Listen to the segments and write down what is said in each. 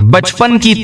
بچپن کی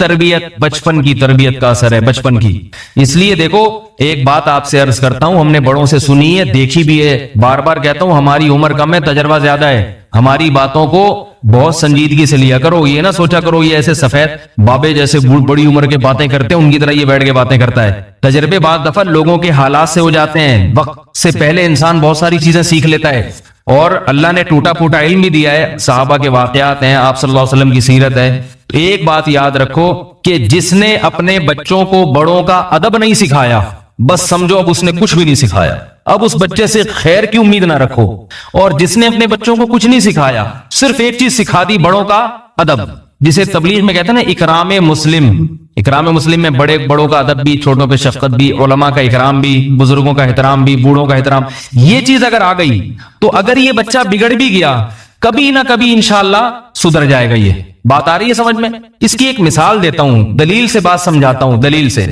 تربیت کا اثر ہے، بچپن کی. اس لیے دیکھو ایک بات آپ سے عرض کرتا ہوں، ہم نے بڑوں سے سنی ہے، دیکھی بھی ہے، بار بار کہتا ہوں ہماری عمر کم ہے، تجربہ زیادہ ہے. ہماری باتوں کو بہت سنجیدگی سے لیا کرو. یہ نہ سوچا کرو یہ ایسے سفید بابے جیسے بڑی عمر کے باتیں کرتے ہیں ان کی طرح یہ بیٹھ کے باتیں کرتا ہے. تجربے بعض دفعہ لوگوں کے حالات سے ہو جاتے ہیں، وقت سے پہلے انسان بہت ساری چیزیں سیکھ لیتا ہے. اور اللہ نے ٹوٹا پھوٹا علم بھی دیا ہے، صحابہ کے واقعات ہیں، آپ صلی اللہ علیہ وسلم کی سیرت ہے. تو ایک بات یاد رکھو کہ جس نے اپنے بچوں کو بڑوں کا ادب نہیں سکھایا، بس سمجھو اب اس نے کچھ بھی نہیں سکھایا. اب اس بچے سے خیر کی امید نہ رکھو. اور جس نے اپنے بچوں کو کچھ نہیں سکھایا، صرف ایک چیز سکھا دی، بڑوں کا ادب، جسے تبلیغ میں کہتے ہیں نا اکرام مسلم. اکرام مسلم میں بڑوں کا ادب بھی، چھوٹوں پہ شفقت بھی، علماء کا اکرام بھی، بزرگوں کا احترام بھی، بوڑھوں کا احترام. یہ چیز اگر آ گئی تو اگر یہ بچہ بگڑ بھی گیا کبھی نہ کبھی انشاءاللہ سدھر جائے گا. یہ بات آ رہی ہے سمجھ میں؟ اس کی ایک مثال دیتا ہوں، دلیل سے بات سمجھاتا ہوں. دلیل سے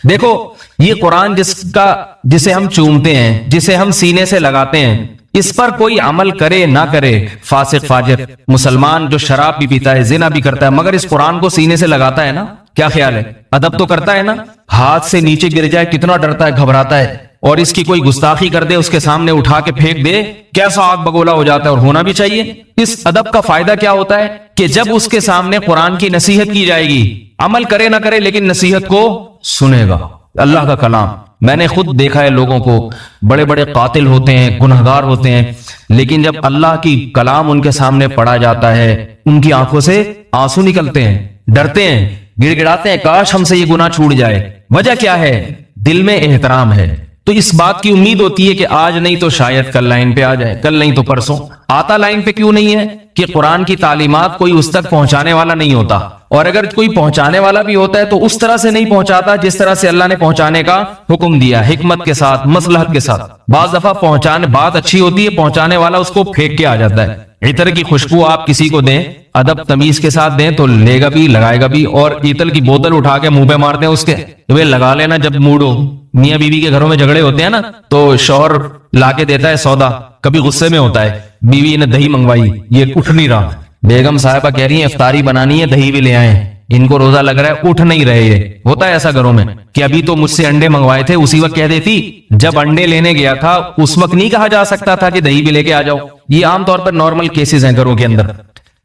دیکھو، یہ قرآن جسے ہم چومتے ہیں، جسے ہم سینے سے لگاتے ہیں، اس پر کوئی عمل کرے نہ کرے، فاسق فاجر مسلمان جو شراب بھی پیتا ہے، زنا بھی کرتا ہے، مگر اس قرآن کو سینے سے لگاتا ہے نا، کیا خیال ہے؟ ادب تو کرتا ہے نا؟ ہاتھ سے نیچے گر جائے کتنا ڈرتا ہے، گھبراتا ہے. اور اس کی کوئی گستاخی کر دے، اس کے سامنے اٹھا کے پھینک دے، کیسا آگ بگولا ہو جاتا ہے. اور ہونا بھی چاہیے. اس ادب کا فائدہ کیا ہوتا ہے کہ جب اس کے سامنے قرآن کی نصیحت کی جائے گی، عمل کرے نہ کرے لیکن نصیحت کو سنے گا. اللہ کا کلام میں نے خود دیکھا ہے، لوگوں کو بڑے بڑے قاتل ہوتے ہیں، گنہگار ہوتے ہیں، لیکن جب اللہ کی کلام ان کے سامنے پڑھا جاتا ہے ان کی آنکھوں سے آنسو نکلتے ہیں، ڈرتے ہیں، گڑ گڑاتے ہیں، کاش ہم سے یہ گناہ چھوٹ جائے. وجہ کیا ہے؟ دل میں احترام ہے. تو اس بات کی امید ہوتی ہے کہ آج نہیں تو شاید کل لائن پہ آ جائے، کل نہیں تو پرسوں. آتا لائن پہ کیوں نہیں ہے؟ کہ قرآن کی تعلیمات کوئی اس تک پہنچانے والا نہیں ہوتا. اور اگر کوئی پہنچانے والا بھی ہوتا ہے تو اس طرح سے نہیں پہنچاتا جس طرح سے اللہ نے پہنچانے کا حکم دیا، حکمت کے ساتھ، مصلحت کے ساتھ. بعض دفعہ بات اچھی ہوتی ہے، پہنچانے والا اس کو پھینک کے آ جاتا ہے. عطر کی خوشبو آپ کسی کو دیں، ادب تمیز کے ساتھ دیں تو لے گا بھی، لگائے گا بھی. اور عطر کی بوتل اٹھا کے منہ پہ مارتے ہیں اس کے، لگا لینا جب موڈ ہو. میاں بیوی کے گھروں میں جھگڑے ہوتے ہیں نا، تو شوہر لا کے دیتا ہے سودا، کبھی غصے میں ہوتا ہے، بیوی نے دہی منگوائی، یہ اٹھ نہیں رہا، بیگم صاحبہ کہہ رہی ہیں افطاری بنانی ہے، دہی بھی لے آئیں، ان کو روزہ لگ رہا ہے، اٹھ نہیں رہے. یہ ہوتا ہے ایسا گھروں میں کہ ابھی تو مجھ سے انڈے منگوائے تھے، اسی وقت کہہ دیتی جب انڈے لینے گیا تھا اس وقت نہیں کہا جا سکتا تھا کہ دہی بھی لے کے آ جاؤ. یہ عام طور پر نارمل کیسز ہیں گھروں کے اندر.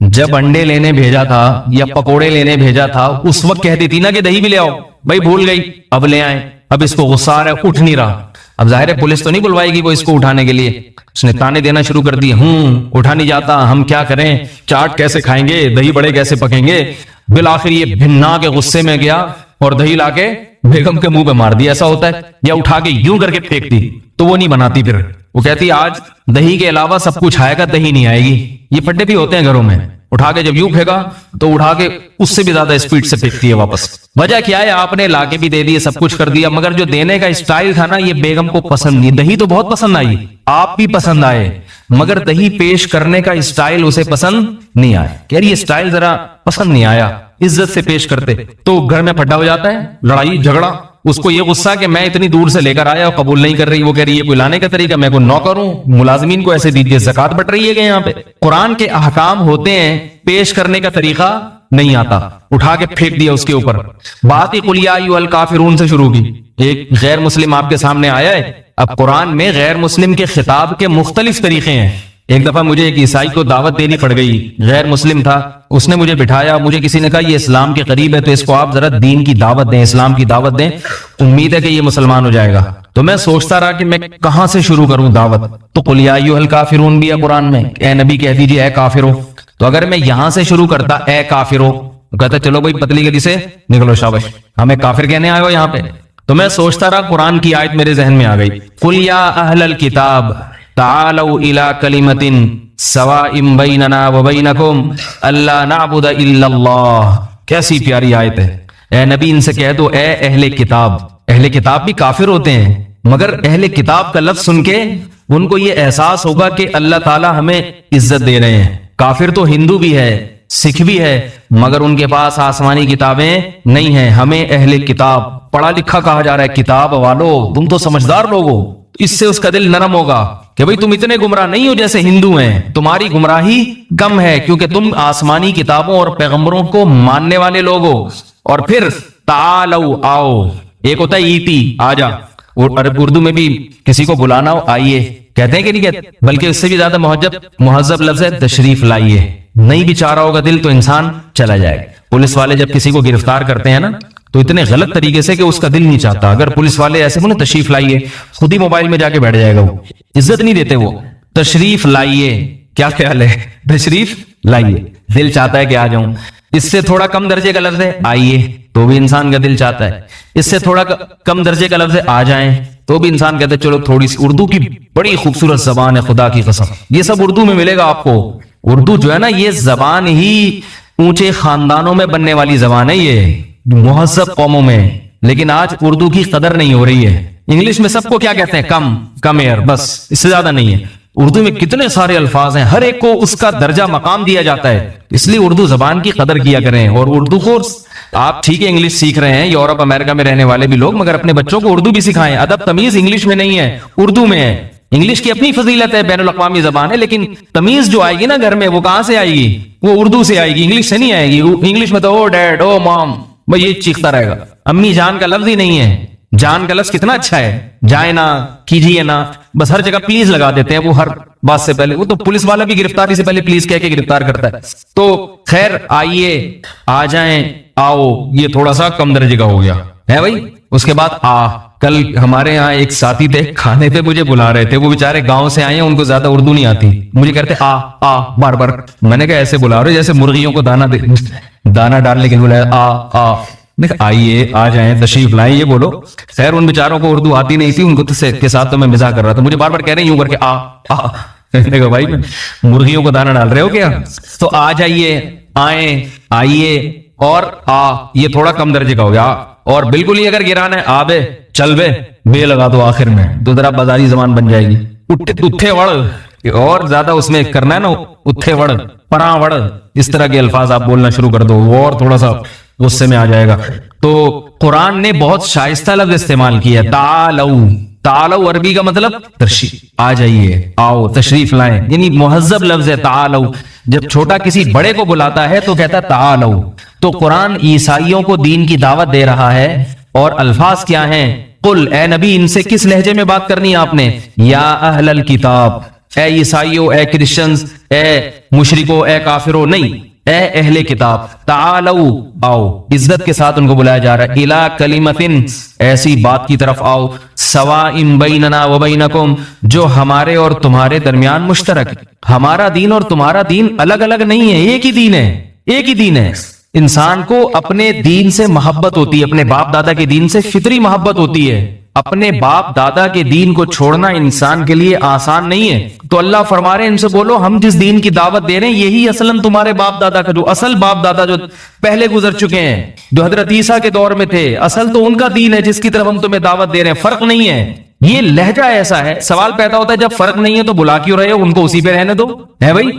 جب انڈے لینے بھیجا تھا یا پکوڑے لینے بھیجا تھا اس وقت کہہ دیتی نا کہ دہی بھی لے آؤ، بھائی بھول گئی، اب لے آئیں. اب اس کو غصہ آ رہا ہے، اٹھ نہیں رہا. اب ظاہر ہے پولیس تو نہیں بلوائے گی وہ اس کو اٹھانے کے لیے. اس نے تانے دینا شروع کر دی، اٹھا نہیں جاتا، ہم کیا کریں، چاٹ کیسے کھائیں گے، دہی بڑے کیسے پکیں گے. بالآخر یہ بھنا کے غصے میں گیا اور دہی لا کے بیگم کے منہ پہ مار دیا. ایسا ہوتا ہے. یا اٹھا کے یوں کر کے پھینک دی تو وہ نہیں بناتی، پھر وہ کہتی آج دہی کے علاوہ سب کچھ آئے گا، دہی نہیں آئے گی. یہ پھڈے بھی ہوتے ہیں گھروں میں. اٹھا کے جب یوں پھینکا تو اٹھا کے اس سے بھی زیادہ اسپیڈ سے پھینکتی ہے واپس. وجہ کیا ہے؟ آپ نے لا کے بھی دے دیے، سب کچھ کر دیا، مگر جو دینے کا اسٹائل تھا نا یہ بیگم کو پسند نہیں. دہی تو بہت پسند آئی، آپ بھی پسند آئے، مگر دہی پیش کرنے کا اسٹائل اسے پسند نہیں آیا. کہہ رہی یہ اسٹائل ذرا پسند نہیں آیا، عزت سے پیش کرتے. تو گھر میں پھڈا ہو جاتا ہے، لڑائی جھگڑا. اس کو یہ غصہ کہ میں اتنی دور سے لے کر آیا اور قبول نہیں کر رہی. وہ کہہ رہی ہے کوئی لانے کا طریقہ، میں کوئی نوکر ہوں، ملازمین کو ایسے دیجیے، زکات بٹ رہی ہے کہ یہاں پہ. قرآن کے احکام ہوتے ہیں، پیش کرنے کا طریقہ نہیں آتا، اٹھا کے پھینک دیا اس کے اوپر. بات ہی قل یا ایھا الکافرون سے شروع کی. ایک غیر مسلم آپ کے سامنے آیا ہے. اب قرآن میں غیر مسلم کے خطاب کے مختلف طریقے ہیں. ایک دفعہ مجھے ایک عیسائی کو دعوت دینی پڑ گئی، غیر مسلم تھا، اس نے مجھے بٹھایا، مجھے کسی نے کہا یہ اسلام کے قریب ہے تو اس کو آپ ذرا دین کی دعوت دیں، اسلام کی دعوت دیں، امید ہے کہ یہ مسلمان ہو جائے گا. تو میں سوچتا رہا کہ میں کہاں سے شروع کروں دعوت. تو قل یا ایھا الکافرون بھی ہے قرآن میں، اے نبی کہہ دیجیے اے کافرو. تو اگر میں یہاں سے شروع کرتا اے کافرو، تو کہتا چلو بھائی پتلی گلی سے نکلو، شاباش ہمیں کافر کہنے آئے ہو یہاں پہ. تو میں سوچتا رہا، قرآن کی آیت میرے ذہن میں آ گئی، قل یا اہل الکتاب تعالوا الی کلمۃ سواء بیننا وبینکم الا نعبد الا اللہ. کیسی پیاری آیت ہے. اے نبی ان سے کہہ دو اے اہل کتاب. اہل کتاب بھی کافر ہوتے ہیں، مگر اہل کتاب کا لفظ سن کے ان کو یہ احساس ہوگا کہ اللہ تعالی ہمیں عزت دے رہے ہیں. کافر تو ہندو بھی ہے، سکھ بھی ہے، مگر ان کے پاس آسمانی کتابیں نہیں ہیں. ہمیں اہل کتاب، پڑھا لکھا کہا جا رہا ہے، کتاب والو تم تو سمجھدار لوگ ہو. اس سے اس کا دل نرم ہوگا کہ بھئی تم اتنے گمراہ نہیں ہو جیسے ہندو ہیں, تمہاری گمراہی کم ہے کیونکہ تم آسمانی کتابوں اور پیغمبروں کو ماننے والے لوگ ہو. اور پھر تعالو آؤ, ایک ہوتا ہے ایتی آ جا, اور اردو میں بھی کسی کو بلانا ہو آئیے کہتے ہیں کہ نہیں کہتے, بلکہ اس سے بھی زیادہ مہذب لفظ ہے تشریف لائیے. نہیں بھی چاہ رہا ہوگا دل تو انسان چلا جائے. پولیس والے جب کسی کو گرفتار کرتے ہیں نا تو اتنے غلط طریقے سے کہ اس کا دل نہیں چاہتا. اگر پولیس والے ایسے بولے تشریف لائیے, خود ہی موبائل میں جا کے بیٹھ جائے گا, وہ عزت نہیں دیتے. وہ تشریف لائیے, کیا خیال ہے, تشریف لائیے, دل چاہتا ہے کہ آ جاؤں. اس سے تھوڑا کم درجے کا لفظ ہے آئیے, تو بھی انسان کا دل چاہتا ہے. اس سے تھوڑا کم درجے کا لفظ ہے آ جائیں, تو بھی انسان کہتے ہیں چلو تھوڑی سی. اردو کی بڑی خوبصورت زبان ہے, خدا کی قسم, یہ سب اردو میں ملے گا آپ کو. اردو جو ہے نا یہ زبان ہی اونچے خاندانوں میں بننے والی زبان ہے, یہ مہذب قوموں میں. لیکن آج اردو کی قدر نہیں ہو رہی ہے. انگلش میں سب کو کیا کہتے ہیں, کم ایئر, بس اس سے زیادہ نہیں ہے. اردو میں کتنے سارے الفاظ ہیں, ہر ایک کو اس کا درجہ مقام دیا جاتا ہے. اس لیے اردو زبان کی قدر کیا کریں. اور اردو کو آپ ٹھیک ہے انگلش سیکھ رہے ہیں, یورپ امریکہ میں رہنے والے بھی لوگ, مگر اپنے بچوں کو اردو بھی سکھائیں. ادب تمیز انگلش میں نہیں ہے, اردو میں ہے. انگلش کی اپنی فضیلت ہے, بین الاقوامی زبان ہے, لیکن تمیز جو آئے گی نا گھر میں وہ کہاں سے آئے گی, وہ اردو سے آئے گی, انگلش سے نہیں آئے گی. انگلش میں تو او ڈیڈ, او مام, بھائی یہ چیختا رہے گا. امی جان کا لفظ ہی نہیں ہے. جان کا لفظ کتنا اچھا ہے, جائے نا, کیجیے نا, بس ہر جگہ پلیز لگا دیتے ہیں. وہ ہر بات سے پہلے, وہ تو پولیس والا بھی گرفتاری سے پہلے پلیز کہہ کے گرفتار کرتا ہے. تو خیر آئیے, آ جائیں, آؤ, یہ تھوڑا سا کم درجے کا ہو گیا ہے بھائی. اس کے بعد کل ہمارے یہاں ایک ساتھی تھے, کھانے پہ مجھے بلا رہے تھے. وہ بیچارے گاؤں سے آئے ہیں, ان کو زیادہ اردو نہیں آتی. مجھے کہتے بار بار. میں نے کہا ایسے بلا رہے جیسے مرغیوں کو دانا ڈالنے کے لیے بلایا. آئیے, آ جائیں, تشریف لائیں, یہ بولو. خیر ان بیچاروں کو اردو آتی نہیں تھی, ان کو کے ساتھ تو میں مزاح کر رہا تھا. مجھے بار بار کہہ رہے ہیں یوں کر کے بھائی مرغیوں کو دانا ڈال رہے ہو کیا. تو آ جائیے, آئیں, آئیے, اور یہ تھوڑا کم درجے کا ہو گیا. اور بالکل ہی اگر گرانا ہے آبے, چل بے لگا دو آخر میں, تو ذرا بازاری زبان بن جائے گی. اٹھے وڑ, اور زیادہ اس میں کرنا ہے نا, اٹھے وڑ, پراں وڑ, اس طرح کے الفاظ آپ بولنا شروع کر دو, اور تھوڑا سا غصے میں آ جائے گا. تو قرآن نے بہت شائستہ لفظ استعمال کیا, تعالو عربی کا مطلب تشریف, آ جائیے, آؤ, تشریف لائیں, یعنی مہذب لفظ ہے تعالو. جب چھوٹا کسی بڑے کو بلاتا ہے تو کہتا ہے تعالو. تو قرآن عیسائیوں کو دین کی دعوت دے رہا ہے, اور الفاظ کیا ہیں, قل, اے نبی ان سے کس لہجے میں بات کرنی ہے آپ نے, یا اہل الکتاب, اے عیسائیوں, اے کرسچنز, اے مشرکو, اے کافرو, نہیں, اے اہل کتاب, تعالو, آؤ. عزت کے ساتھ ان کو بلایا جا رہا ہے. الی کلمتن, ایسی بات کی طرف آؤ, سواء بیننا و بینکم, جو ہمارے اور تمہارے درمیان مشترک. ہمارا دین اور تمہارا دین الگ الگ نہیں ہے, ایک ہی دین ہے, ایک ہی دین ہے. انسان کو اپنے دین سے محبت ہوتی ہے, اپنے باپ دادا کے دین سے فطری محبت ہوتی ہے. اپنے باپ دادا کے دین کو چھوڑنا انسان کے لیے آسان نہیں ہے. تو اللہ فرما رہے ہیں ان سے بولو, ہم جس دین کی دعوت دے رہے ہیں یہی اصلاً تمہارے باپ دادا کا, جو اصل باپ دادا جو پہلے گزر چکے ہیں, جو حضرت عیسیٰ کے دور میں تھے, اصل تو ان کا دین ہے جس کی طرف ہم تمہیں دعوت دے رہے ہیں. فرق نہیں ہے, یہ لہجہ ایسا ہے. سوال پیدا ہوتا ہے جب فرق نہیں ہے تو بلا کیوں رہے ہو, ان کو اسی پہ رہنے دو, ہے بھائی.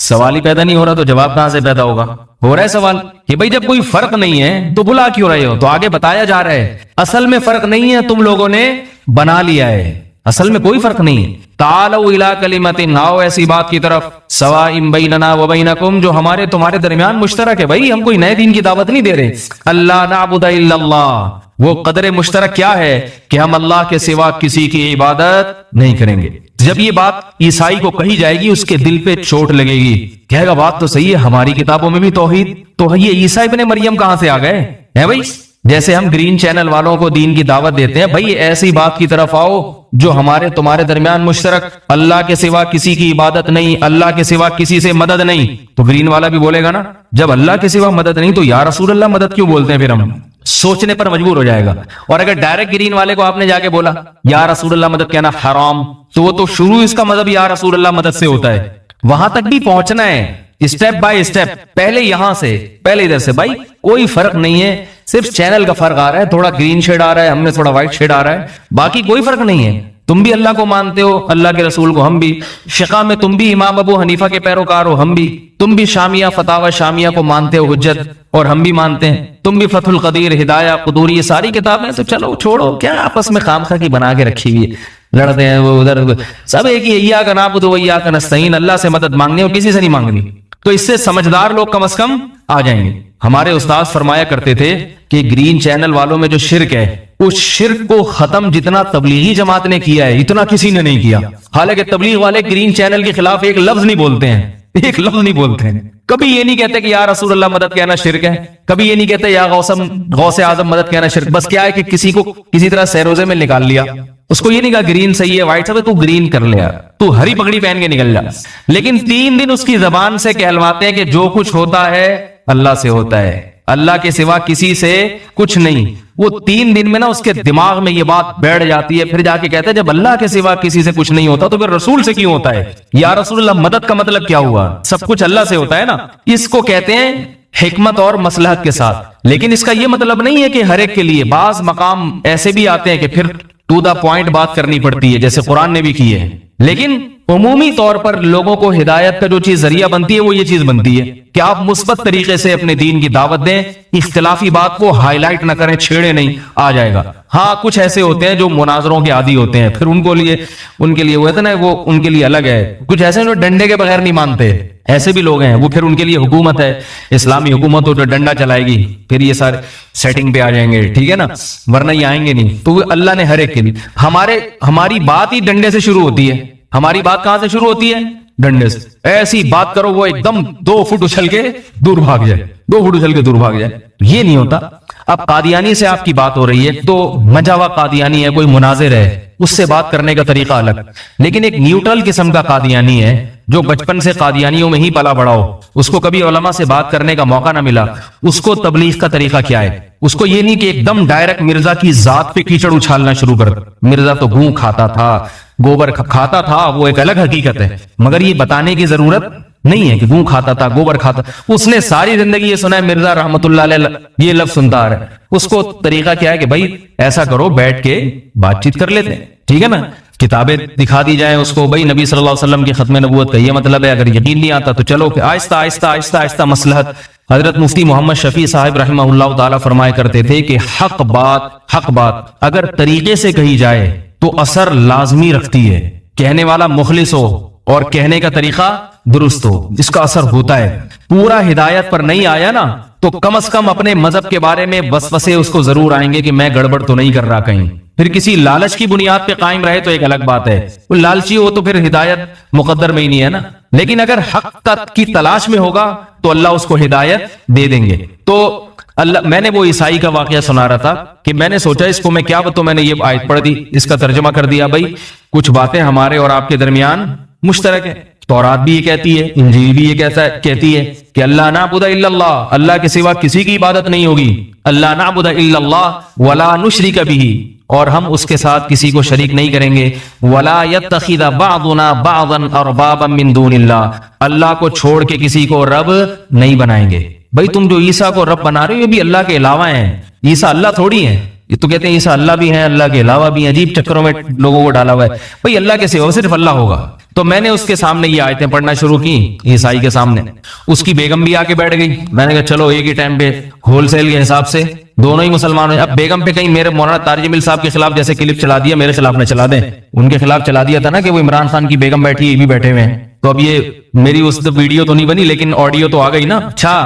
سوال ہی پیدا نہیں ہو رہا تو جواب کہاں سے پیدا ہوگا. ہو رہا ہے سوال کہ بھائی جب کوئی فرق نہیں ہے تو بلا کیوں رہے ہو. تو آگے بتایا جا رہا ہے اصل میں فرق نہیں ہے, تم لوگوں نے بنا لیا ہے, اصل میں کوئی فرق نہیں ہے. تعالوا الی کلمۃ, آؤ ایسی بات کی طرف, سواء بیننا و بینکم, جو ہمارے تمہارے درمیان مشترک ہے. بھائی ہم کوئی نئے دین کی دعوت نہیں دے رہے. اللہ نعبد الا اللہ, وہ قدر مشترک کیا ہے کہ ہم اللہ کے سوا کسی کی عبادت نہیں کریں گے. جب یہ بات عیسائی کو کہی جائے گی اس کے دل پہ چوٹ لگے گی, کہے گا بات تو صحیح ہے, ہماری کتابوں میں بھی توحید, تو یہ عیسیٰ ابن مریم کہاں سے آ گئے ہیں بھائی. جیسے ہم گرین چینل والوں کو دین کی دعوت دیتے ہیں, بھائی ایسی بات کی طرف آؤ جو ہمارے تمہارے درمیان مشترک, اللہ کے سوا کسی کی عبادت نہیں, اللہ کے سوا کسی سے مدد نہیں. تو گرین والا بھی بولے گا نا, جب اللہ کے سوا مدد نہیں تو یا رسول اللہ مدد کیوں بولتے ہیں, پھر ہم سوچنے پر مجبور ہو جائے گا. اور اگر ڈائریکٹ گرین والے کو آپ نے جا کے بولا یا رسول اللہ مدد کہنا حرام, تو وہ تو شروع اس کا مذہب یا رسول اللہ مدد سے ہوتا ہے. وہاں تک بھی پہنچنا ہے اسٹیپ بائی اسٹیپ, پہلے یہاں سے, پہلے ادھر سے. بھائی کوئی فرق نہیں ہے, صرف چینل کا فرق آ رہا ہے, تھوڑا گرین شیڈ آ رہا ہے, ہم میں تھوڑا وائٹ شیڈ آ رہا ہے, باقی کوئی فرق نہیں ہے. تم بھی اللہ کو مانتے ہو, اللہ کے رسول کو, ہم بھی. فقہ میں تم بھی امام ابو حنیفہ کے پیروکار ہو, ہم بھی. تم بھی شامیہ, فتاوی شامیہ کو مانتے ہو حجت, اور ہم بھی مانتے ہیں. تم بھی فتح القدیر, ہدایہ, قدوری, یہ ساری کتابیں. تو چلو چھوڑو, کیا آپس میں خامخواہ کی بنا کے رکھی ہوئی ہے. لڑتے ہیں وہ ادھر سب ایک ہی ایاک نعبد و ایاک نستعین, اللہ سے مدد مانگنے اور کسی سے نہیں مانگنی. تو اس سے سمجھدار لوگ کم از کم آ جائیں گے. ہمارے استاد فرمایا کرتے تھے کہ گرین چینل والوں میں جو شرک ہے, اس شرک کو ختم جتنا تبلیغی جماعت نے کیا ہے اتنا کسی نے نہیں کیا. حالانکہ تبلیغ والے گرین چینل کے خلاف ایک لفظ نہیں بولتے ہیں, ایک لفظ نہیں بولتے ہیں. کبھی یہ نہیں کہتے کہ یا رسول اللہ مدد کہنا شرک ہے, کبھی یہ نہیں کہتے یا غوث اعظم مدد کہنا شرک. بس کیا ہے کہ کسی کو کسی طرح سیروزے میں نکال لیا, اس کو یہ نہیں کہا گرین صحیح ہے وائٹ صحیح ہے, تو گرین کر لیا, تو ہری پگڑی پہن کے نکل جا. لیکن 3 دن اس کی زبان سے کہلواتے ہیں کہ جو کچھ ہوتا ہے اللہ سے ہوتا ہے, اللہ کے سوا کسی سے کچھ نہیں. وہ 3 دن میں نا اس کے دماغ میں یہ بات بیٹھ جاتی ہے. پھر جا کے کہتے ہیں جب اللہ کے سوا کسی سے کچھ نہیں ہوتا تو پھر رسول سے کیوں ہوتا ہے؟ یا رسول اللہ مدد کا مطلب کیا ہوا؟ سب کچھ اللہ سے ہوتا ہے نا. اس کو کہتے ہیں حکمت اور مصلحت کے ساتھ. لیکن اس کا یہ مطلب نہیں ہے کہ ہر ایک کے لیے. بعض مقام ایسے بھی آتے ہیں کہ پھر ٹو دا پوائنٹ بات کرنی پڑتی ہے, جیسے قرآن نے بھی کی ہے. لیکن عمومی طور پر لوگوں کو ہدایت کا جو چیز ذریعہ بنتی ہے وہ یہ چیز بنتی ہے کہ آپ مثبت طریقے سے اپنے دین کی دعوت دیں, اختلافی بات کو ہائی لائٹ نہ کریں, چھیڑے نہیں, آ جائے گا. ہاں کچھ ایسے ہوتے ہیں جو مناظروں کے عادی ہوتے ہیں, پھر ان کے لیے وہ ہے نا, وہ ان کے لیے الگ ہے. کچھ ایسے ہیں جو ڈنڈے کے بغیر نہیں مانتے, ایسے بھی لوگ ہیں. وہ پھر ان کے لیے حکومت ہے, اسلامی حکومت ہو جو ڈنڈا چلائے گی, پھر یہ سارے سیٹنگ پہ آ جائیں گے, ٹھیک ہے نا, ورنہ یہ آئیں گے نہیں. تو اللہ نے ہر ایک کے لیے, ہماری بات ہی ڈنڈے سے شروع ہوتی ہے. ہماری بات کہاں سے شروع ہوتی ہے؟ ڈنڈے سے. ایسی بات کرو وہ ایک دم 2 فٹ اچھل کے دور بھاگ جائے, 2 فٹ اچھل کے دور بھاگ جائے. یہ نہیں ہوتا. اب قادیانی سے آپ کی بات ہو رہی ہے تو مجاوا قادیانی ہے, کوئی مناظر ہے, اس سے بات کرنے کا طریقہ الگ. لیکن ایک نیوٹرل قسم کا قادیانی ہے جو بچپن سے قادیانیوں میں ہی پلا بڑا ہو, اس کو کبھی علماء سے بات کرنے کا موقع نہ ملا, اس کو تبلیغ کا طریقہ کیا ہے؟ اس کو یہ نہیں کہ ایک دم ڈائریکٹ مرزا کی ذات پہ کیچڑ اچھالنا شروع کر. مرزا تو گوں کھاتا تھا, گوبر کھاتا تھا, وہ ایک الگ حقیقت ہے, مگر یہ بتانے کی ضرورت نہیں ہے کہ گوں کھاتا تھا, گوبر کھاتا. اس نے ساری زندگی یہ سنا ہے, مرزا رحمت اللہ علیہ یہ لفظ سنتا آ رہا ہے. اس کو طریقہ کیا ہے کہ بھائی ایسا کرو, بیٹھ کے بات چیت کر لیتے ہیں, ٹھیک ہے نا, کتابیں دکھا دی جائیں اس کو, بھائی نبی صلی اللہ علیہ وسلم کی ختم نبوت کا یہ مطلب ہے, اگر یقین نہیں آتا تو چلو آہستہ آہستہ آہستہ آہستہ مصلحت. حضرت مفتی محمد شفیع صاحب رحمہ اللہ تعالیٰ فرمایا کرتے تھے کہ حق بات اگر طریقے سے کہی جائے تو اثر لازمی رکھتی ہے. کہنے والا مخلص ہو اور کہنے کا طریقہ درست ہو, اس کا اثر ہوتا ہے. پورا ہدایت پر نہیں آیا نا تو کم از کم اپنے مذہب کے بارے میں وسوسے اس کو ضرور آئیں گے کہ میں گڑبڑ تو نہیں کر رہا کہیں. پھر کسی لالچ کی بنیاد پہ قائم رہے تو ایک الگ بات ہے, وہ لالچی ہو تو پھر ہدایت مقدر میں ہی نہیں ہے نا. لیکن اگر حق کی تلاش میں ہوگا تو اللہ اس کو ہدایت دے دیں گے. تو اللہ, میں نے وہ عیسائی کا واقعہ سنا رہا تھا کہ میں نے سوچا اس کو میں کیا بتاؤں, میں نے یہ آیت پڑھ دی, اس کا ترجمہ کر دیا. بھائی کچھ باتیں ہمارے اور آپ کے درمیان مشترک ہے. تورات بھی یہ کہتی ہے, انجیل بھی یہ کہتی ہے کہ اللہ نعبد الا اللہ, اللہ کے سوا کسی کی عبادت نہیں ہوگی. اللہ نعبد الا اللہ ولا نشرک به, اور ہم اس کے ساتھ کسی کو شریک نہیں کریں گے. ولا يتخذ بعضنا بعضا اربابا من دون اللہ, اللہ کو چھوڑ کے کسی کو رب نہیں بنائیں گے. بھائی تم جو عیسیٰ کو رب بنا رہے ہو یہ بھی اللہ کے علاوہ ہیں, عیسیٰ اللہ تھوڑی ہیں. یہ تو کہتے ہیں عیسیٰ اللہ بھی ہیں, اللہ کے علاوہ بھی ہیں, عجیب چکروں میں لوگوں کو ڈالا ہوا ہے. بھائی اللہ کے سوا صرف اللہ ہوگا. تو میں نے اس کے سامنے یہ آیتیں پڑھنا شروع کی, عیسائی کے سامنے. اس کی بیگم بھی آ کے بیٹھ گئی. میں نے کہا چلو ایک ہی ٹائم پہ ہول سیل کے حساب سے دونوں ہی مسلمان ہیں. اب بیگم پہ کہیں میرے مولانا طارق جمیل صاحب کے خلاف جیسے کلپ چلا دیا, میرے خلاف نہ چلا دیں. ان کے خلاف چلا دیا تھا نا کہ وہ عمران خان کی بیگم بیٹھی, یہ بھی بیٹھے ہوئے ہیں. تو اب یہ میری اس ویڈیو تو نہیں بنی لیکن آڈیو تو آ گئی نا. اچھا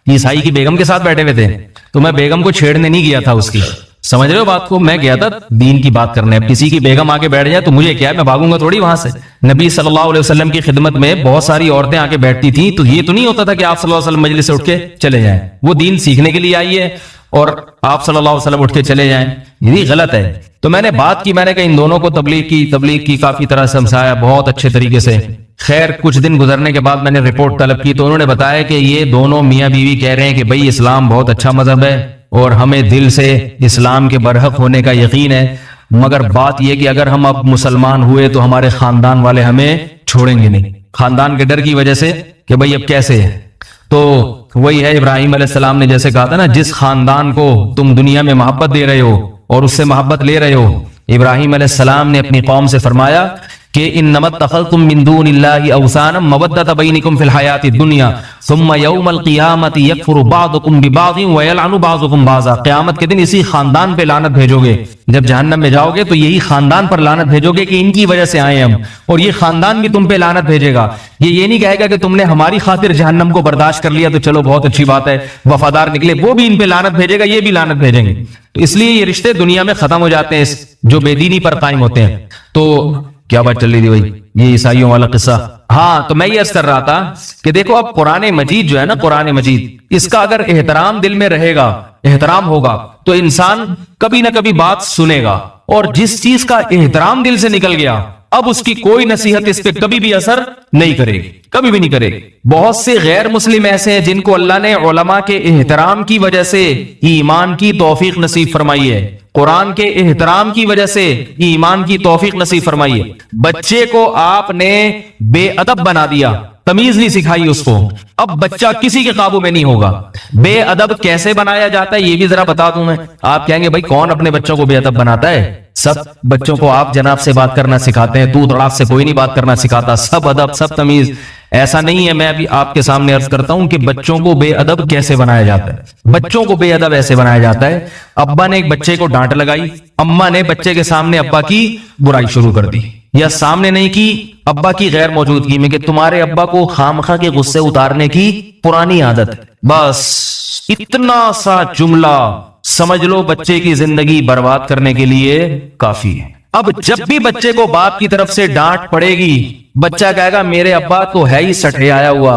عیسائی کی بیگم کے ساتھ بیٹھے ہوئے تھے, تو میں بیگم کو چھیڑنے نہیں گیا تھا اس کی, سمجھ رہے ہو بات کو, میں گیا تھا دین کی بات کرنے. اب کسی کی بیگم آ کے بیٹھ جائے تو مجھے کیا ہے, میں بھاگوں گا تھوڑی وہاں سے. نبی صلی اللہ علیہ وسلم کی خدمت میں بہت ساری عورتیں آ کے بیٹھتی تھیں, تو یہ تو نہیں ہوتا تھا کہ آپ صلی اللہ علیہ وسلم مجلس سے اٹھ کے چلے جائیں. وہ دین سیکھنے کے لیے آئی ہے اور آپ صلی اللہ علیہ وسلم اٹھ کے چلے جائیں, یہ غلط ہے. تو میں نے بات کی, میں نے کہا ان دونوں کو تبلیغ کی کافی طرح سمجھایا بہت اچھے طریقے سے. خیر کچھ دن گزرنے کے بعد میں نے رپورٹ طلب کی تو انہوں نے بتایا کہ یہ دونوں میاں بیوی کہہ رہے ہیں کہ بھائی اسلام بہت اچھا مذہب ہے اور ہمیں دل سے اسلام کے برحق ہونے کا یقین ہے, مگر بات یہ کہ اگر ہم اب مسلمان ہوئے تو ہمارے خاندان والے ہمیں چھوڑیں گے نہیں, خاندان کے ڈر کی وجہ سے کہ بھائی اب کیسے ہے. تو وہی ہے ابراہیم علیہ السلام نے جیسے کہا تھا نا, جس خاندان کو تم دنیا میں محبت دے رہے ہو اور اس سے محبت لے رہے ہو. ابراہیم علیہ السلام نے اپنی قوم سے فرمایا کہ انما اتخذتم من دون اللہ اوثانا مودۃ بینکم فی الحیاۃ الدنیا ثم یوم القیامۃ یکفر بعضکم ببعض ویلعن بعضکم بعضا. قیامت کے دن اسی خاندان پہ لعنت بھیجو گے. جب جہنم میں جاؤ گے تو یہی خاندان پر لعنت بھیجو گے کہ ان کی وجہ سے آئے ہم, اور یہ خاندان بھی تم پہ لعنت بھیجے گا. یہ نہیں کہے گا کہ تم نے ہماری خاطر جہنم کو برداشت کر لیا تو چلو بہت اچھی بات ہے, وفادار نکلے. وہ بھی ان پہ لعنت بھیجے گا, یہ بھی لعنت بھیجیں گے. تو اس لیے یہ رشتے دنیا میں ختم ہو جاتے ہیں جو بے دینی پر قائم ہوتے ہیں. تو کیا بات چل رہی تھی بھائی, یہ عیسائیوں والا قصہ. ہاں تو میں یہ عرض کر رہا تھا کہ دیکھو اب قرآن مجید جو ہے نا, قرآن مجید, اس کا اگر احترام دل میں رہے گا, احترام ہوگا, تو انسان کبھی نہ کبھی بات سنے گا. اور جس چیز کا احترام دل سے نکل گیا, اب اس کی کوئی نصیحت اس پہ کبھی بھی اثر نہیں کرے گی, کبھی بھی نہیں کرے گی. بہت سے غیر مسلم ایسے ہیں جن کو اللہ نے علماء کے احترام کی وجہ سے ایمان کی توفیق نصیب فرمائی ہے, قرآن کے احترام کی وجہ سے ایمان کی توفیق نصیب فرمائی ہے. بچے کو آپ نے بے ادب بنا دیا, تمیز نہیں سکھائی اس کو, اب بچہ کسی کے قابو میں نہیں ہوگا. بے ادب کیسے بنایا جاتا ہے یہ بھی ذرا بتا دوں میں. آپ کہیں گے بھائی کون اپنے بچوں کو بے ادب بناتا ہے؟ سب بچوں کو آپ جناب سے بات کرنا سکھاتے ہیں, تو تڑاک سے کوئی نہیں بات کرنا سکھاتا. سب ادب, سب تمیز. ایسا نہیں ہے. میں ابھی آپ کے سامنے عرض کرتا ہوں کہ بچوں کو بے ادب کیسے بنایا جاتا ہے. بچوں کو بے ادب ایسے بنایا جاتا ہے, ابا نے ایک بچے کو ڈانٹ لگائی, اما نے بچے کے سامنے ابا کی برائی شروع کر دی, یا سامنے نہیں کی, ابا کی غیر موجودگی میں, کہ تمہارے ابا کو خامخواہ کے غصے اتارنے کی پرانی عادت ہے. بس اتنا سا جملہ سمجھ لو بچے کی زندگی برباد کرنے کے لیے کافی ہے. اب جب بھی بچے کو باپ کی طرف سے ڈانٹ پڑے گی, بچہ کہے گا میرے ابا تو ہے ہی سٹھے آیا ہوا,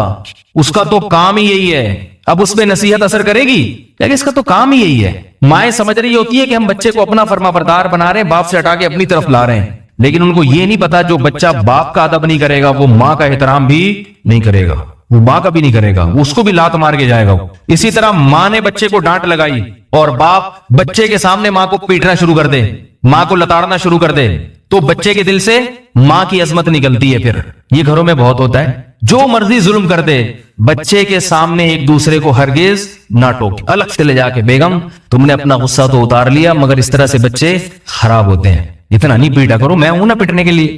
اس کا تو کام ہی یہی ہے. اب اس پہ نصیحت اثر کرے گی؟ کہ اس کا تو کام ہی یہی ہے. مائیں سمجھ رہی ہوتی ہے کہ ہم بچے کو اپنا فرما بردار بنا رہے ہیں, باپ سے ہٹا کے اپنی طرف لا رہے ہیں, لیکن ان کو یہ نہیں پتا جو بچہ باپ کا ادب نہیں کرے گا وہ ماں کا احترام بھی نہیں کرے گا, وہ ماں کا بھی نہیں کرے گا, اس کو بھی لات مار کے جائے گا. اسی طرح ماں نے بچے کو ڈانٹ لگائی اور باپ بچے کے سامنے ماں کو پیٹنا شروع کر دے, ماں کو لتاڑنا شروع کر دے, تو بچے کے دل سے ماں کی عظمت نکلتی ہے. پھر یہ گھروں میں بہت ہوتا ہے, جو مرضی ظلم کر دے, بچے کے سامنے ایک دوسرے کو ہرگز نہ ٹوکے. الگ سے لے جا کے بیگم تم نے اپنا غصہ تو اتار لیا, مگر اس طرح سے بچے خراب ہوتے ہیں. اتنا نہیں پیٹا کرو, میں ہوں نا پیٹنے کے لیے.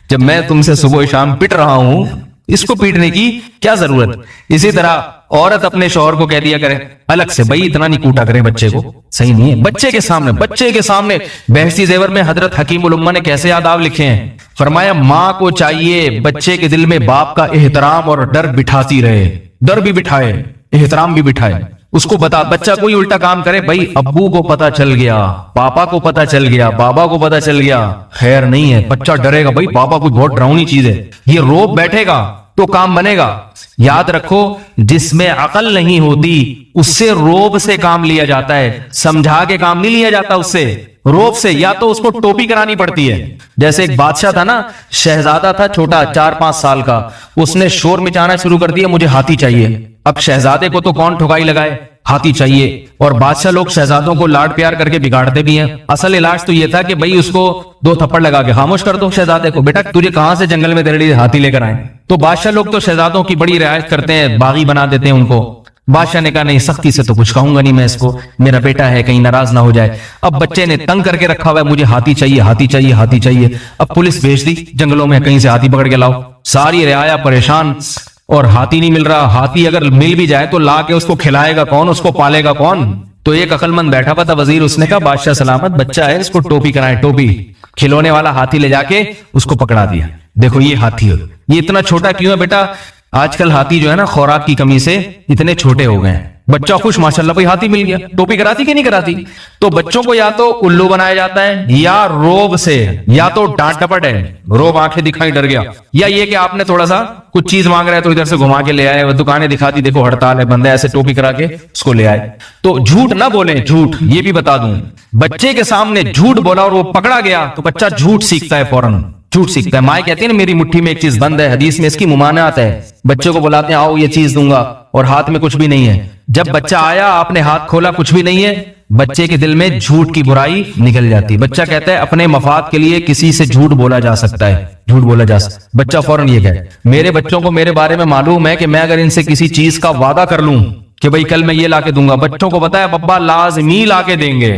جب میں تم سے صبح شام پٹ رہا ہوں, اس کو پیٹنے کی کیا ضرورت. اسی طرح عورت اپنے شوہر کو کہہ دیا کرے الگ سے, بھائی اتنا نہیں کوٹا کرے بچے کو, صحیح نہیں ہے. بچے کے سامنے بحثی زیور میں حضرت حکیم الامہ نے کیسے آداب لکھے ہیں. فرمایا ماں کو چاہیے بچے کے دل میں باپ کا احترام اور ڈر بٹھاتی رہے, ڈر بھی بٹھائے, احترام بھی بٹھائے. اس کو بتا, بچہ کوئی الٹا کام کرے, بھائی ابو کو پتا چل گیا, پاپا کو پتا چل گیا, بابا کو پتا چل گیا, خیر نہیں ہے. بچہ ڈرے گا, بھائی پاپا کوئی بہت ڈراؤنی چیز ہے, یہ روب بیٹھے گا تو کام بنے گا. یاد رکھو جس میں عقل نہیں ہوتی اس سے روب سے کام لیا جاتا ہے, سمجھا کے کام نہیں لیا جاتا اس سے, روب سے. یا تو اس کو ٹوپی کرانی پڑتی ہے. جیسے ایک بادشاہ تھا نا, شہزادہ تھا چھوٹا 4-5 سال کا, اس نے شور مچانا شروع کر دیا مجھے ہاتھی چاہیے. اب شہزادے کو تو کون ٹھکائی لگائے, ہاتھی چاہیے. اور بادشاہ لوگ شہزادوں کو لاڈ پیار کر کے بگاڑتے بھی ہیں. اصل علاج تو یہ تھا کہ بھائی اس کو 2 تھپڑ لگا کے خاموش کر دو شہزادے کو, بیٹا تجھے کہاں سے جنگل میں تیرے لیے ہاتھی لے کر آئے. تو بادشاہ لوگ تو شہزادوں کی بڑی رعایت کرتے ہیں, باغی بنا دیتے ہیں ان کو. بادشاہ نے کہا نہیں, سختی سے تو کچھ کہوں گا نہیں میں اس کو, میرا بیٹا ہے کہیں ناراض نہ ہو جائے. اب بچے نے تنگ کر کے رکھا ہوا ہے, مجھے ہاتھی چاہیے, ہاتھی چاہیے, ہاتھی چاہیے. اب پولیس بھیج دی جنگلوں میں, کہیں سے ہاتھی پکڑ کے لاؤ. ساری رعایا پریشان, اور ہاتھی نہیں مل رہا. ہاتھی اگر مل بھی جائے تو لا کے اس کو کھلائے گا کون, اس کو پالے گا کون. تو ایک عقل مند بیٹھا ہوا تھا وزیر, اس نے کہا بادشاہ سلامت, بچہ ہے اس کو ٹوپی کرائیں, ٹوپی. کھلونے والا ہاتھی لے جا کے اس کو پکڑا دیا. دیکھو یہ ہاتھی, یہ اتنا چھوٹا کیوں ہے بیٹا؟ آج کل ہاتھی جو ہے نا خوراک کی کمی سے اتنے چھوٹے ہو گئے ہیں. بچہ خوش, ماشاءاللہ بھائی ہاتھی مل گیا, ٹوپی کراتی کہ نہیں کراتی. تو بچوں کو یا تو الو بنایا جاتا ہے, یا روب سے, یا تو ڈانٹ ڈپٹ ہے, روب آنکھیں دکھائی ڈر گیا, یا یہ کہ آپ نے تھوڑا سا کچھ چیز مانگ رہا ہے تو ادھر سے گھما کے لے آئے, وہ دکانیں دکھاتی دیکھو ہڑتال ہے, بندہ ایسے ٹوپی کرا کے اس کو لے آئے. تو جھوٹ نہ بولیں, جھوٹ یہ بھی بتا دوں, بچے کے سامنے جھوٹ بولا اور وہ پکڑا گیا تو بچہ جھوٹ سیکھتا ہے, فوراً جھوٹ سیکھتا ہے. مائیں کہتی ہیں نا میری مٹھی میں ایک چیز بند ہے, حدیث میں اس کی ممانعت ہے. بچے کو بلاتے ہیں آؤ یہ چیز دوں گا, اور ہاتھ میں کچھ بھی نہیں ہے. جب بچہ آیا آپ نے ہاتھ کھولا کچھ بھی نہیں ہے, بچے کے دل میں جھوٹ کی برائی نکل جاتی. بچہ کہتا ہے اپنے مفاد کے لیے کسی سے جھوٹ بولا جا سکتا ہے, جھوٹ بولا جا سکتا ہے. بچہ فوراً یہ کہے, میرے بچوں کو میرے بارے میں معلوم ہے کہ میں اگر ان سے کسی چیز کا وعدہ کر لوں کہ بھئی کل میں یہ لا کے دوں گا, بچوں کو پتا ہے پپا لازمی لا کے دیں گے,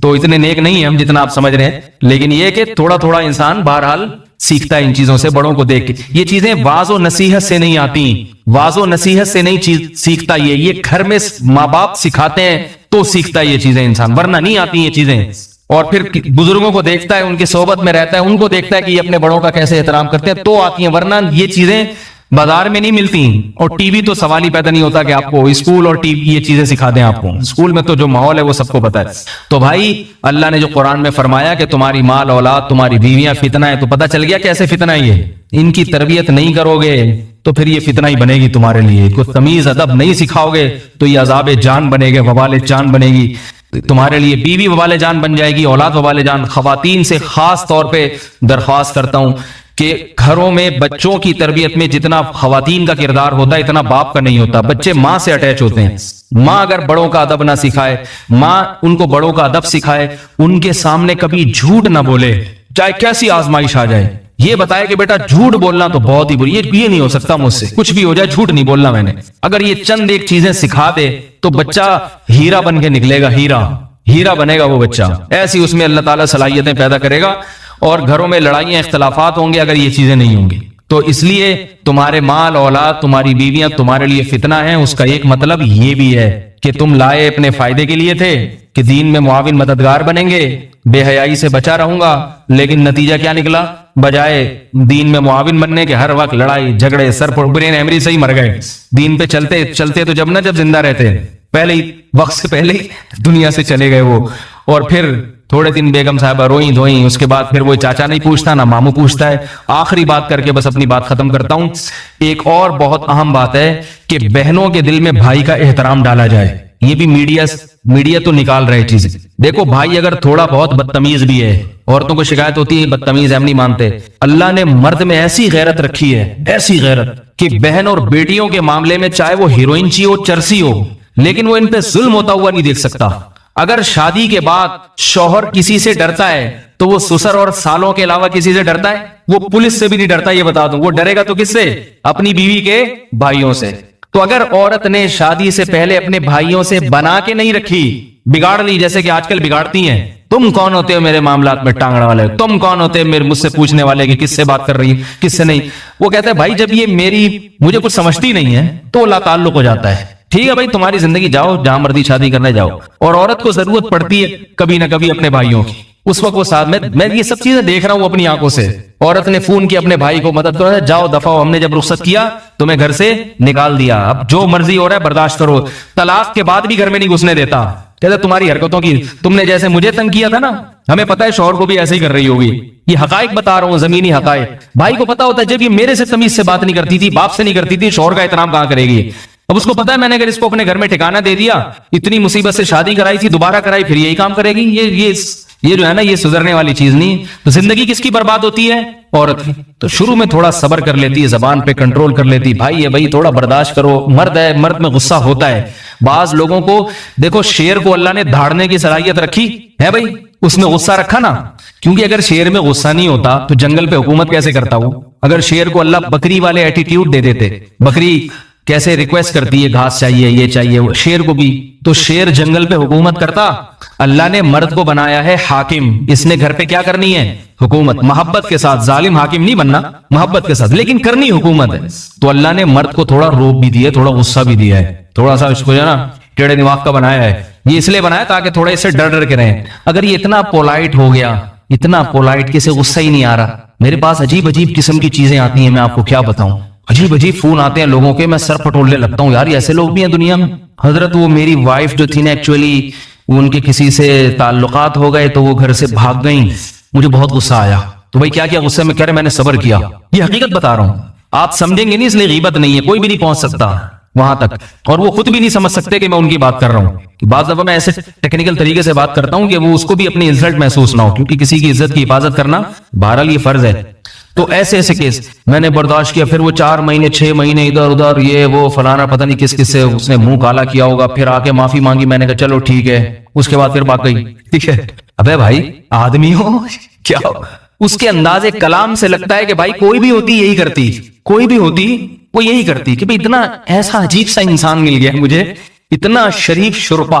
تو اتنے نیک نہیں ہیں ہم جتنا آپ سمجھ رہے ہیں، لیکن یہ کہ تھوڑا تھوڑا انسان بہرحال سیکھتا ہے ان چیزوں سے، بڑوں کو دیکھ کے۔ یہ چیزیں واعظ و نصیحت سے نہیں آتی، واعظ و نصیحت سے نہیں چیز سیکھتا، یہ گھر میں ماں باپ سکھاتے ہیں تو سیکھتا ہے یہ چیزیں انسان، ورنہ نہیں آتی یہ چیزیں۔ اور پھر بزرگوں کو دیکھتا ہے، ان کی صحبت میں رہتا ہے، ان کو دیکھتا ہے کہ یہ اپنے بڑوں کا کیسے احترام کرتے ہیں تو آتی ہیں، ورنہ یہ چیزیں بازار میں نہیں ملتی۔ اور ٹی وی تو سوال ہی پیدا نہیں ہوتا کہ آپ کو اسکول اور ٹی وی یہ چیزیں سکھا دیں آپ کو، اسکول میں تو جو ماحول ہے وہ سب کو پتا ہے۔ تو بھائی اللہ نے جو قرآن میں فرمایا کہ تمہاری مال اولاد تمہاری بیویاں فتنہ ہے، تو پتہ چل گیا کیسے فتنہ ہے یہ۔ ان کی تربیت نہیں کرو گے تو پھر یہ فتنہ ہی بنے گی تمہارے لیے، کوئی تمیز ادب نہیں سکھاؤ گے تو یہ عذاب جان بنے گا، وبال جان بنے گی تمہارے لیے، بیوی وبال جان بن جائے گی، اولاد وبال جان۔ خواتین سے خاص طور پہ درخواست کرتا ہوں کہ گھروں میں بچوں کی تربیت میں جتنا خواتین کا کردار ہوتا ہے اتنا باپ کا نہیں ہوتا۔ بچے ماں سے اٹیچ ہوتے ہیں، ماں اگر بڑوں کا ادب نہ سکھائے، ماں ان کو بڑوں کا ادب سکھائے، ان کے سامنے کبھی جھوٹ نہ بولے، چاہے کیسی آزمائش آ جائے، یہ بتائے کہ بیٹا جھوٹ بولنا تو بہت ہی بری، یہ نہیں ہو سکتا مجھ سے، کچھ بھی ہو جائے جھوٹ نہیں بولنا میں نے۔ اگر یہ چند ایک چیزیں سکھا دے تو بچہ ہیرا بن کے نکلے گا، ہیرا بنے گا وہ بچہ، ایسی اس میں اللہ تعالیٰ صلاحیتیں پیدا کرے گا۔ اور گھروں میں لڑائیاں اختلافات ہوں گے اگر یہ چیزیں نہیں ہوں گی۔ تو اس لیے تمہارے مال اولاد تمہاری بیویاں تمہارے لیے فتنہ ہیں، اس کا ایک مطلب یہ بھی ہے کہ تم لائے اپنے فائدے کے لیے تھے کہ دین میں معاون مددگار بنیں گے، بے حیائی سے بچا رہوں گا، لیکن نتیجہ کیا نکلا؟ بجائے دین میں معاون بننے کے ہر وقت لڑائی جھگڑے، سر برین ایمری سے ہی مر گئے۔ دین پہ چلتے تو جب زندہ رہتے، پہلے ہی وقت سے پہلے ہی دنیا سے چلے گئے وہ۔ اور پھر تھوڑے دن بیگم صاحبہ روئیں دھوئیں، اس کے بعد پھر وہ چاچا نہیں پوچھتا نہ ماموں پوچھتا ہے۔ آخری بات کر کے بس اپنی بات ختم کرتا ہوں، ایک اور بہت اہم بات ہے کہ بہنوں کے دل میں بھائی کا احترام ڈالا جائے۔ یہ بھی میڈیا تو نکال رہے چیزیں۔ دیکھو بھائی اگر تھوڑا بہت بدتمیز بھی ہے، عورتوں کو شکایت ہوتی ہے بدتمیز ہم نہیں مانتے، اللہ نے مرد میں ایسی غیرت رکھی ہے، ایسی غیرت کہ بہن اور بیٹیوں کے معاملے میں چاہے وہ ہیروئن چی ہو چرسی ہو، لیکن وہ ان پہ ظلم ہوتا ہوا نہیں دیکھ سکتا۔ اگر شادی کے بعد شوہر کسی سے ڈرتا ہے تو وہ سسر اور سالوں کے علاوہ کسی سے ڈرتا ہے؟ وہ پولیس سے بھی نہیں ڈرتا، یہ بتا دوں۔ وہ ڈرے گا تو کس سے؟ اپنی بیوی کے بھائیوں سے۔ تو اگر عورت نے شادی سے پہلے اپنے بھائیوں سے بنا کے نہیں رکھی، بگاڑ لی جیسے کہ آج کل بگاڑتی ہیں، تم کون ہوتے ہو میرے معاملات میں ٹانگڑ والے، تم کون ہوتے ہو مجھ سے پوچھنے والے کہ کس سے بات کر رہی ہے کس سے نہیں۔ وہ کہتا ہے بھائی جب یہ مجھے کچھ سمجھتی نہیں ہے تو لا تعلق ہو جاتا ہے۔ ٹھیک ہے بھائی تمہاری زندگی، جاؤ جہاں مرضی شادی کرنے جاؤ۔ اور عورت کو ضرورت پڑتی ہے کبھی نہ کبھی اپنے بھائیوں کی، اس وقت وہ ساتھ میں یہ سب چیزیں دیکھ رہا ہوں اپنی آنکھوں سے۔ عورت نے فون کیا اپنے بھائی کو مدد کرو، جاؤ دفعہ ہو، ہم نے جب رخصت کیا تمہیں گھر سے نکال دیا، اب جو مرضی ہو رہا ہے برداشت کرو۔ طلاق کے بعد بھی گھر میں نہیں گھسنے دیتا، کہتا تمہاری حرکتوں کی، تم نے جیسے مجھے تنگ کیا تھا نا، ہمیں پتا ہے شوہر کو بھی ایسے ہی کر رہی ہوگی۔ یہ حقائق بتا رہا ہوں، زمینی حقائق۔ بھائی کو پتا ہوتا ہے جب یہ میرے سے تمیز سے بات نہیں کرتی تھی، باپ سے نہیں کرتی تھی، شوہر کا احترام کہاں کرے گی؟ اب اس کو پتا ہے میں نے اگر اس کو اپنے گھر میں ٹھکانہ دے دیا، اتنی مصیبت سے شادی کرائی تھی، دوبارہ کرائی، پھر یہی کام کرے گی۔ یہ جو ہے نا، یہ سدھرنے والی چیز نہیں۔ تو زندگی کس کی برباد ہوتی ہے؟ عورت کی۔ تو شروع میں تھوڑا صبر کر لیتی ہے، زبان پہ کنٹرول کر لیتی، بھائی ہے بھائی تھوڑا برداشت کرو، مرد ہے، مرد میں غصہ ہوتا ہے۔ بعض لوگوں کو دیکھو، شیر کو اللہ نے دھاڑنے کی صلاحیت رکھی ہے بھائی، اس میں غصہ رکھا نا، کیونکہ اگر شیر میں غصہ نہیں ہوتا تو جنگل پہ حکومت کیسے کرتا ہوں؟ اگر شیر کو اللہ بکری والے ایٹیٹیوڈ دے دیتے، بکری کیسے ریکویسٹ کرتی ہے گھاس چاہیے یہ چاہیے، شیر کو بھی، تو شیر جنگل پہ حکومت کرتا۔ اللہ نے مرد کو بنایا ہے حاکم، اس نے گھر پہ کیا کرنی ہے؟ حکومت، محبت کے ساتھ، ظالم حاکم نہیں بننا، محبت کے ساتھ، لیکن کرنی حکومت ہے۔ تو اللہ نے مرد کو تھوڑا روب بھی دیا، تھوڑا غصہ بھی دیا ہے، تھوڑا سا اس کو جو ہے نا ٹیڑے دماغ کا بنایا ہے۔ یہ اس لیے بنایا تاکہ تھوڑا اس سے ڈر کے رہیں۔ اگر یہ اتنا پولائٹ ہو گیا، اتنا پولائٹ کہ اسے غصہ ہی نہیں آ رہا، میرے پاس عجیب عجیب قسم کی چیزیں آتی ہیں، میں آپ کو کیا بتاؤں، عجیب عجیب فون آتے ہیں لوگوں کے، میں سر پٹولنے لگتا ہوں، یار ایسے لوگ بھی ہیں دنیا میں۔ حضرت وہ میری وائف جو تھی نا، ایکچولی ان کے کسی سے تعلقات ہو گئے تو وہ گھر سے بھاگ گئیں، مجھے بہت غصہ آیا۔ تو بھائی کیا غصے میں کہہ رہے، میں نے صبر کیا، یہ حقیقت بتا رہا ہوں، آپ سمجھیں گے نہیں، اس لیے غیبت نہیں ہے، کوئی بھی نہیں پہنچ سکتا وہاں تک، اور وہ خود بھی نہیں سمجھ سکتے کہ میں ان کی بات کر رہا ہوں۔ بعض دفعہ میں ایسے ٹیکنیکل طریقے سے بات کرتا ہوں کہ وہ اس کو بھی اپنی انسلٹ محسوس نہ ہو، کیونکہ کسی کی عزت کی حفاظت کرنا بہرحال یہ فرض ہے۔ تو ایسے کیس میں نے برداشت کیا، پھر وہ 4 مہینے 6 مہینے ادھر ادھر، یہ وہ فلانا، پتہ نہیں کس کس سے اس نے منہ کالا کیا ہوگا، پھر آ کے معافی مانگی، میں نے کہا چلو ٹھیک ہے، اس کے بعد پھر بات گئی، ٹھیک ہے۔ ابے بھائی آدمی ہو کیا ہو؟ اس کے انداز کلام سے لگتا ہے کہ بھائی کوئی بھی ہوتی یہی کرتی، کوئی بھی ہوتی وہ یہی کرتی، کہ بھائی اتنا ایسا عجیب سا انسان مل گیا مجھے، اتنا شریف شرپا،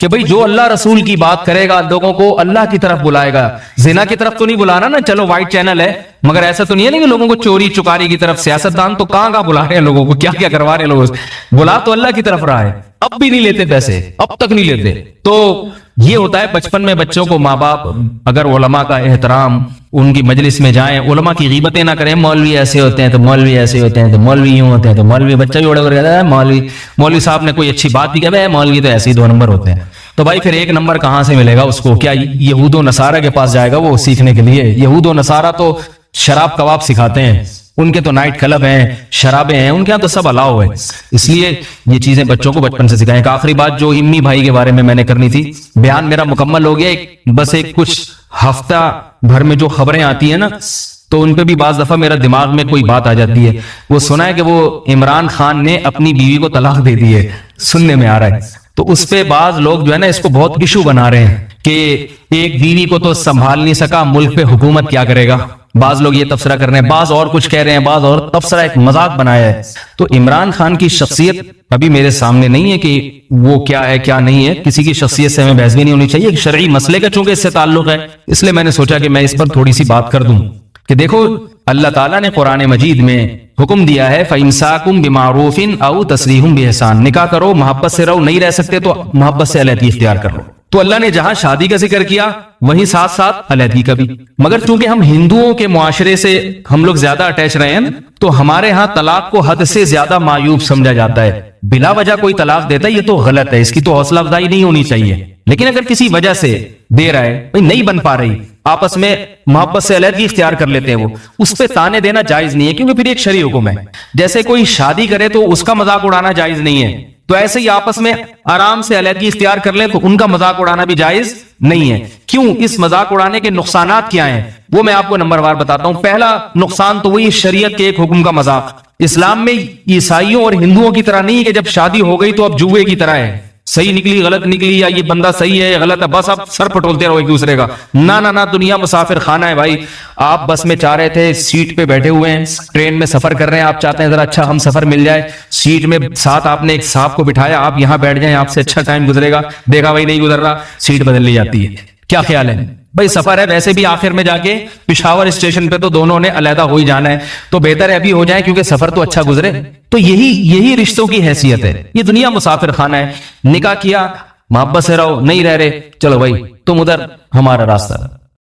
کہ بھئی جو اللہ رسول کی بات کرے گا لوگوں کو اللہ کی طرف بلائے گا. زنا کی طرف تو نہیں بلانا نا, چلو وائٹ چینل ہے, مگر ایسا تو نہیں ہے نا کہ لوگوں کو چوری چکاری کی طرف. سیاستدان تو کہاں بلا رہے ہیں لوگوں کو, کیا کیا کروا رہے ہیں لوگوں سے. بلا تو اللہ کی طرف رہا ہے, اب بھی نہیں لیتے پیسے, اب تک نہیں لیتے. تو یہ ہوتا ہے بچپن میں بچوں کو ماں باپ اگر علماء کا احترام, ان کی مجلس میں جائیں, علماء کی غیبتیں نہ کریں. مولوی ایسے ہوتے ہیں تو مولوی ایسے ہوتے ہیں تو مولوی یوں ہوتے ہیں تو مولوی, بچہ بھی اڑ کر کہتا ہے مولوی صاحب نے کوئی اچھی بات بھی کہا ہے, مولوی تو ایسے ہی 2 نمبر ہوتے ہیں. تو بھائی پھر 1 نمبر کہاں سے ملے گا اس کو؟ کیا یہود و نصارہ کے پاس جائے گا وہ سیکھنے کے لیے؟ یہود و نصارہ تو شراب کباب سکھاتے ہیں, ان کے تو نائٹ کلب ہیں, شرابیں ہیں, ان کے ہاں تو سب الاؤ ہے. اس لیے یہ چیزیں بچوں کو بچپن سے سکھائیں. ایک آخری بات جو امی بھائی کے بارے میں نے کرنی تھی, بیان میرا مکمل ہو گیا. بس ایک کچھ ہفتہ بھر میں جو خبریں آتی ہیں نا, تو ان پہ بھی بعض دفعہ میرا دماغ میں کوئی بات آ جاتی ہے. وہ سنا ہے کہ وہ عمران خان نے اپنی بیوی کو طلاق دے دی ہے, سننے میں آ رہا ہے. تو اس پہ بعض لوگ جو ہے نا اس کو بہت ایشو بنا رہے ہیں کہ ایک بیوی کو تو سنبھال نہیں سکا, ملک پہ حکومت کیا کرے گا. بعض لوگ یہ تبصرہ کر رہے ہیں, بعض اور کچھ کہہ رہے ہیں, بعض اور تبصرہ ایک مذاق بنایا ہے. تو عمران خان کی شخصیت ابھی میرے سامنے نہیں ہے کہ وہ کیا ہے کیا نہیں ہے, کسی کی شخصیت سے ہمیں بحث بھی نہیں ہونی چاہیے. ایک شرعی مسئلے کا چونکہ اس سے تعلق ہے, اس لیے میں نے سوچا کہ میں اس پر تھوڑی سی بات کر دوں کہ دیکھو اللہ تعالیٰ نے قرآن مجید میں حکم دیا ہے فَإِمْسَاكُمْ بِمَعْرُوفٍ أَوْ تَسْرِيحٌ بِإِحْسَان, نکاح کرو, محبت سے رہو, نہیں رہ سکتے تو محبت سے علیحدگی اختیار کرو. تو اللہ نے جہاں شادی کا ذکر کیا وہیں ساتھ ساتھ علیحدگی کا بھی. مگر چونکہ ہم ہندوؤں کے معاشرے سے ہم لوگ زیادہ اٹیچ رہے ہیں تو ہمارے ہاں طلاق کو حد سے زیادہ معیوب سمجھا جاتا ہے. بلا وجہ کوئی طلاق دیتا ہے یہ تو غلط ہے, اس کی تو حوصلہ افزائی نہیں ہونی چاہیے. لیکن اگر کسی وجہ سے دے رہا ہے, نہیں بن پا رہی, آپس میں محبت سے علیحدگی اختیار کر لیتے ہیں, وہ اس پہ تانے دینا جائز نہیں ہے, کیونکہ پھر ایک شرعی حکم ہے. جیسے کوئی شادی کرے تو اس کا مذاق اڑانا جائز نہیں ہے, تو ایسے ہی آپس میں آرام سے علیحدگی اختیار کر لیں تو ان کا مذاق اڑانا بھی جائز نہیں ہے. کیوں؟ اس مذاق اڑانے کے نقصانات کیا ہیں وہ میں آپ کو نمبر وار بتاتا ہوں. پہلا نقصان تو وہی شریعت کے ایک حکم کا مذاق. اسلام میں عیسائیوں اور ہندوؤں کی طرح نہیں کہ جب شادی ہو گئی تو اب جوئے کی طرح ہے, صحیح نکلی غلط نکلی, یا یہ بندہ صحیح ہے غلط ہے, بس آپ سر پٹولتے رہو ایک دوسرے کا. نہ دنیا مسافر خانہ ہے بھائی. آپ بس میں چاہ رہے تھے, سیٹ پہ بیٹھے ہوئے ہیں, ٹرین میں سفر کر رہے ہیں, آپ چاہتے ہیں ذرا اچھا ہم سفر مل جائے, سیٹ میں ساتھ آپ نے ایک صاحب کو بٹھایا, آپ یہاں بیٹھ جائیں, آپ سے اچھا ٹائم گزرے گا, دیکھا بھائی نہیں گزر رہا, سیٹ بدل لی جاتی ہے. کیا خیال ہے بھائی؟ سفر ہے ویسے بھی آخر میں جا کے پشاور اسٹیشن پہ تو دونوں نے علیحدہ ہو ہی جانا ہے, تو بہتر ہے ابھی ہو جائیں کیونکہ سفر تو اچھا گزرے. تو یہی رشتوں کی حیثیت ہے. یہ دنیا مسافر خانہ ہے. نکاح کیا, محبت سے رہو, نہیں رہ رہے, چلو بھائی تم ادھر ہمارا راستہ.